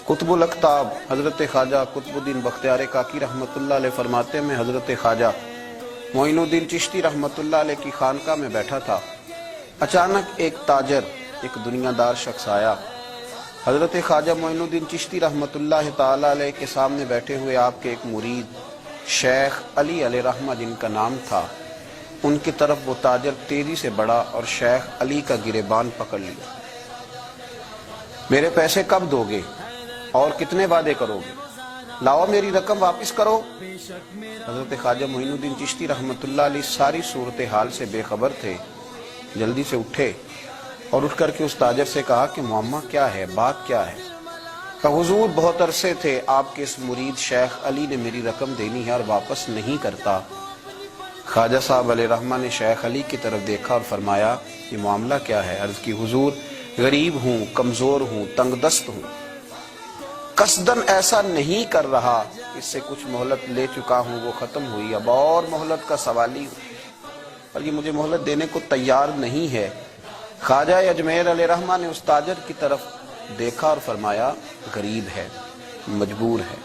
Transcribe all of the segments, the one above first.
قطب الاقطاب حضرت خواجہ قطب الدین بختیار کاکی رحمۃ اللہ علیہ فرماتے ہیں، میں حضرت خواجہ معین الدین چشتی رحمۃ اللہ علیہ کی خانقاہ میں بیٹھا تھا، اچانک ایک تاجر، ایک دنیا دار شخص آیا۔ حضرت خواجہ معین الدین چشتی رحمۃ اللہ تعالی علیہ کے سامنے بیٹھے ہوئے آپ کے ایک مرید شیخ علی علیہ رحمہ جن کا نام تھا، ان کی طرف وہ تاجر تیزی سے بڑھا اور شیخ علی کا گریبان پکڑ لیا۔ میرے پیسے کب دو گے اور کتنے وعدے کرو گے؟ لاؤ میری رقم واپس کرو۔ حضرت خواجہ معین الدین چشتی رحمۃ اللہ علیہ ساری صورتحال سے بے خبر تھے، جلدی سے اٹھے اور اٹھ کر کے اس تاجر سے کہا کہ معاملہ کیا ہے، بات کیا ہے؟ کہ حضور بہت عرصے تھے آپ کے اس مرید شیخ علی نے میری رقم دینی ہے اور واپس نہیں کرتا۔ خواجہ صاحب علیہ رحمہ نے شیخ علی کی طرف دیکھا اور فرمایا یہ معاملہ کیا ہے؟ عرض کی حضور غریب ہوں، کمزور ہوں، تنگ دست ہوں، قصدن ایسا نہیں کر رہا، اس سے کچھ مہلت لے چکا ہوں، وہ ختم ہوئی، اب اور مہلت کا سوالی ہوں اور یہ مجھے مہلت دینے کو تیار نہیں ہے۔ خواجہ اجمیر علیہ رحمہ نے اس تاجر کی طرف دیکھا اور فرمایا غریب ہے، مجبور ہے،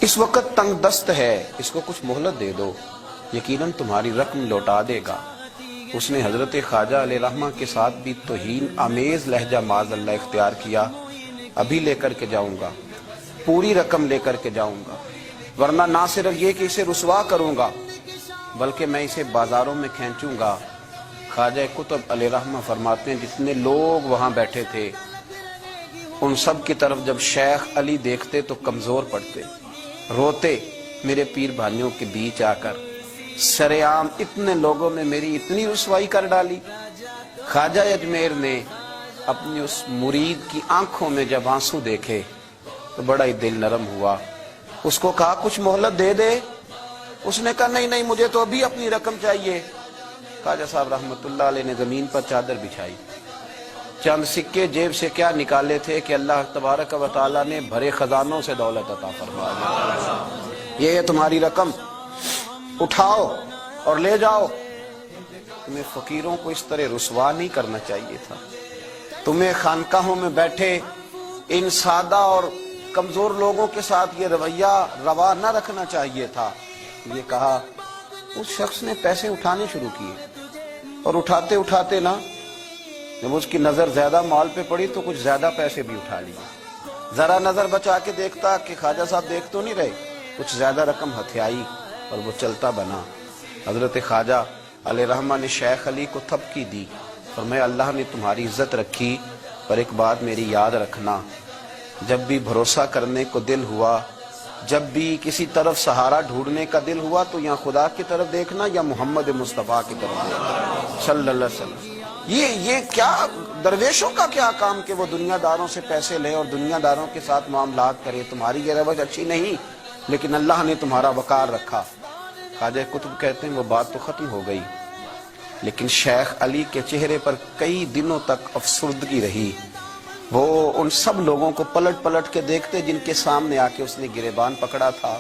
اس وقت تنگ دست ہے، اس کو کچھ مہلت دے دو، یقیناً تمہاری رقم لوٹا دے گا۔ اس نے حضرت خواجہ علیہ رحمہ کے ساتھ بھی توہین آمیز لہجہ معاذ اللہ اختیار کیا، ابھی لے کر کے جاؤں گا، پوری رقم لے کر کے جاؤں گا، ورنہ نہ صرف یہ کہ اسے رسوا کروں گا بلکہ میں اسے بازاروں میں کھینچوں گا۔ خواجہ قطب علیہ رحمہ فرماتے ہیں جتنے لوگ وہاں بیٹھے تھے ان سب کی طرف جب شیخ علی دیکھتے تو کمزور پڑتے، روتے، میرے پیر بھائیوں کے بیچ آ کر سرعام اتنے لوگوں نے میری اتنی رسوائی کر ڈالی۔ خواجہ اجمیر نے اپنی اس مرید کی آنکھوں میں جب آنسو دیکھے تو بڑا ہی دل نرم ہوا، اس کو کہا کچھ مہلت دے دے، اس نے کہا نہیں مجھے تو ابھی اپنی رقم چاہیے۔ خواجہ صاحب رحمۃ اللہ علیہ نے زمین پر چادر بچھائی، چند سکے جیب سے کیا نکالے تھے کہ اللہ تبارک و تعالیٰ نے بھرے خزانوں سے دولت عطا فرما دی، یہ ہے تمہاری رقم، اٹھاؤ اور لے جاؤ۔ تمہیں فقیروں کو اس طرح رسوا نہیں کرنا چاہیے تھا، تمہیں خانقاہوں میں بیٹھے ان سادہ اور کمزور لوگوں کے ساتھ یہ رویہ روا نہ رکھنا چاہیے تھا۔ یہ کہا اس شخص نے پیسے اٹھانے شروع کیے اور اٹھاتے اٹھاتے نا جب اس کی نظر زیادہ مال پہ پڑی تو کچھ زیادہ پیسے بھی اٹھا لیے۔ ذرا نظر بچا کے دیکھتا کہ خواجہ صاحب دیکھ تو نہیں رہے، کچھ زیادہ رقم ہتھیائی اور وہ چلتا بنا۔ حضرت خواجہ علیہ رحمہ نے شیخ علی کو تھپکی دی، فرمایا اللہ نے تمہاری عزت رکھی، پر ایک بات میری یاد رکھنا، جب بھی بھروسہ کرنے کو دل ہوا، جب بھی کسی طرف سہارا ڈھونڈنے کا دل ہوا تو یا خدا کی طرف دیکھنا یا محمد مصطفیٰ کی طرف دیکھنا صلی اللہ علیہ وسلم۔ یہ کیا درویشوں کا کیا کام کہ وہ دنیا داروں سے پیسے لے اور دنیا داروں کے ساتھ معاملات کرے، تمہاری یہ روش اچھی نہیں، لیکن اللہ نے تمہارا وقار رکھا۔ خواجہ قطب کہتے ہیں وہ بات تو ختم ہو گئی، لیکن شیخ علی کے چہرے پر کئی دنوں تک افسردگی رہی۔ وہ ان سب لوگوں کو پلٹ پلٹ کے دیکھتے جن کے سامنے آ کے اس نے گریبان پکڑا تھا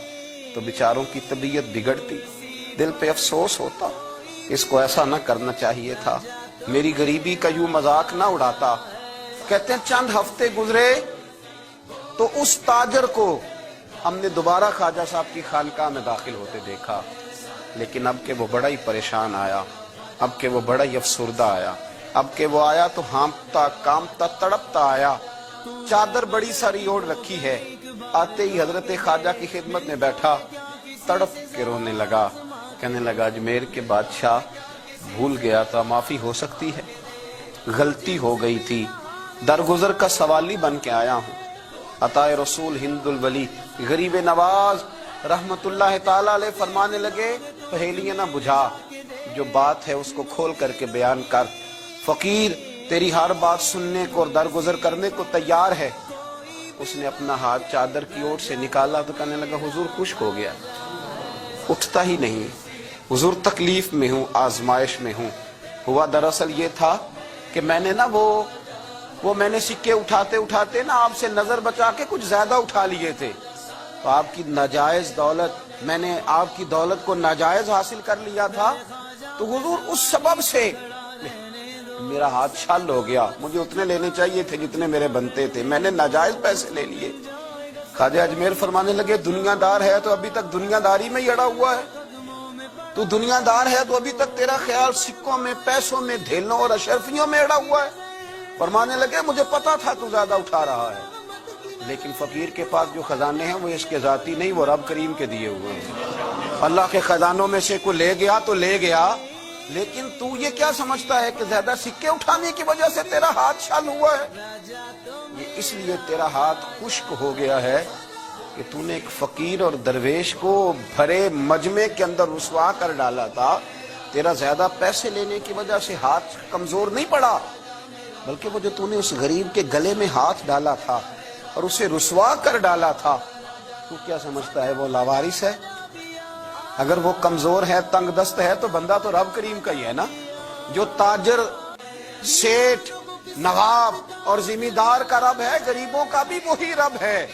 تو بیچاروں کی طبیعت بگڑتی، دل پہ افسوس ہوتا، اس کو ایسا نہ کرنا چاہیے تھا، میری غریبی کا یوں مذاق نہ اڑاتا۔ کہتے ہیں چند ہفتے گزرے تو اس تاجر کو ہم نے دوبارہ خواجہ صاحب کی خانقاہ میں داخل ہوتے دیکھا، لیکن اب کہ وہ بڑا ہی پریشان آیا، اب کہ وہ بڑا ہی افسردہ آیا، اب کہ وہ آیا تو ہانپتا کامتا تڑپتا آیا، چادر بڑی ساری اوڑھ رکھی ہے، آتے ہی حضرت خواجہ کی خدمت میں بیٹھا، تڑپ کے رونے لگا، کہنے لگا اجمیر کے بادشاہ بھول گیا تھا، معافی ہو سکتی ہے، غلطی ہو گئی تھی، درگزر کا سوالی بن کے آیا ہوں۔ عطائے رسول ہند الولی غریب نواز رحمت اللہ تعالی علیہ فرمانے لگے پہیلیاں نہ بجھا، جو بات ہے اس کو کھول کر کے بیان کر، فقیر تیری ہر بات سننے کو اور درگزر کرنے کو تیار ہے۔ اس نے اپنا ہاتھ چادر کی اوٹ سے نکالا تو کہنے لگا حضور خشک ہو گیا، اٹھتا ہی نہیں، حضور تکلیف میں ہوں، آزمائش میں ہوں۔ ہوا دراصل یہ تھا کہ میں نے نا وہ میں نے سکے اٹھاتے اٹھاتے نا آپ سے نظر بچا کے کچھ زیادہ اٹھا لیے تھے، تو آپ کی ناجائز دولت، میں نے آپ کی دولت کو ناجائز حاصل کر لیا تھا، تو حضور اس سبب سے میرا ہاتھ چھل ہو گیا، مجھے اتنے لینے چاہیے تھے جتنے میرے بنتے تھے، میں نے ناجائز پیسے لے لیے۔ خواجہ اجمیر فرمانے لگے دنیا دار ہے تو ابھی تک دنیا داری میں ہی اڑا ہوا ہے، تو دنیا دار ہے تو ابھی تک تیرا خیال سکوں میں، پیسوں میں، دھیلوں اور اشرفیوں میں اڑا ہوا ہے۔ فرمانے لگے مجھے پتا تھا تو زیادہ اٹھا رہا ہے، لیکن فقیر کے پاس جو خزانے ہیں وہ اس کے ذاتی نہیں، وہ رب کریم کے دیے ہوئے ہیں۔ اللہ کے خزانوں میں سے کوئی لے گیا تو لے گیا، لیکن تو یہ کیا سمجھتا ہے کہ زیادہ سکے اٹھانے کی وجہ سے تیرا ہاتھ چھل ہوا ہے؟ یہ اس لیے تیرا ہاتھ خشک ہو گیا ہے کہ تو نے ایک فقیر اور درویش کو بھرے مجمع کے اندر رسوا کر ڈالا تھا۔ تیرا زیادہ پیسے لینے کی وجہ سے ہاتھ کمزور نہیں پڑا، بلکہ وہ جو تو نے اس غریب کے گلے میں ہاتھ ڈالا تھا اور اسے رسوا کر ڈالا تھا، تو کیا سمجھتا ہے وہ لاوارث ہے؟ اگر وہ کمزور ہے، تنگ دست ہے، تو بندہ تو رب کریم کا ہی ہے نا۔ جو تاجر، سیٹھ، نواب اور ذمہ دار کا رب ہے، غریبوں کا بھی وہی رب ہے،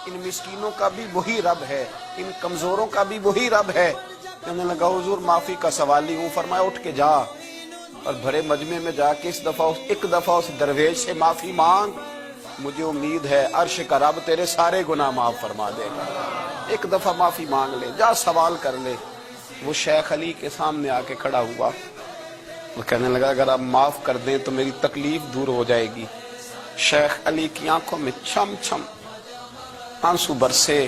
ان مسکینوں کا بھی وہی رب ہے، ان کمزوروں کا بھی وہی رب ہے۔ کہنے لگا حضور معافی کا سوالی ہوں۔ فرمایا اٹھ کے جا اور بھرے مجمع میں جا کے ایک دفعہ اس درویش سے معافی مانگ، مجھے امید ہے عرش کا رب تیرے سارے گناہ معاف فرما دے گا۔ ایک دفعہ معافی مانگ لے، جا سوال کر لے۔ وہ شیخ علی کے سامنے آ کے کھڑا ہوا، وہ کہنے لگا اگر آپ معاف کر دیں تو میری تکلیف دور ہو جائے گی۔ شیخ علی کی آنکھوں میں چھم چھم آنسو برسے۔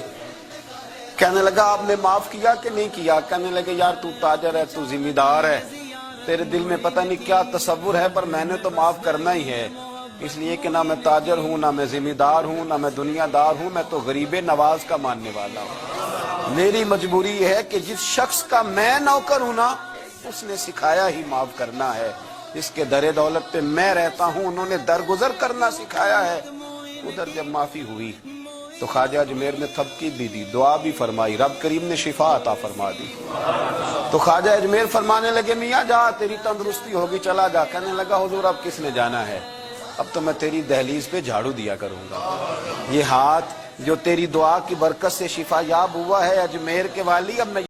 کہنے لگا آپ نے معاف کیا کہ نہیں کیا؟ کہنے لگے یار تو تاجر ہے، تو ذمہ دار ہے، تیرے دل میں پتہ نہیں کیا تصور ہے، پر میں نے تو معاف کرنا ہی ہے، اس لیے کہ نہ میں تاجر ہوں، نہ میں ذمہ دار ہوں، نہ میں دنیا دار ہوں، میں تو غریب نواز کا ماننے والا ہوں۔ میری مجبوری یہ ہے کہ جس شخص کا میں نوکر ہوں نا، اس نے سکھایا ہی معاف کرنا ہے۔ جس کے در دولت پہ میں رہتا ہوں، انہوں نے درگزر کرنا سکھایا ہے۔ ادھر جب معافی ہوئی تو خواجہ اجمیر نے تھپکی بھی دی، دعا بھی فرمائی، رب کریم نے شفا عطا فرما دی۔ تو خواجہ اجمیر فرمانے لگے میاں جا، تیری تندرستی ہوگی، چلا جا۔ کہنے لگا حضور اب کس نے جانا ہے، اب تو میں تیری دہلیز پہ جھاڑو دیا کروں گا۔ یہ ہاتھ جو تیری دعا کی برکت سے شفا یاب ہوا ہے اجمیر کے والی، اب میں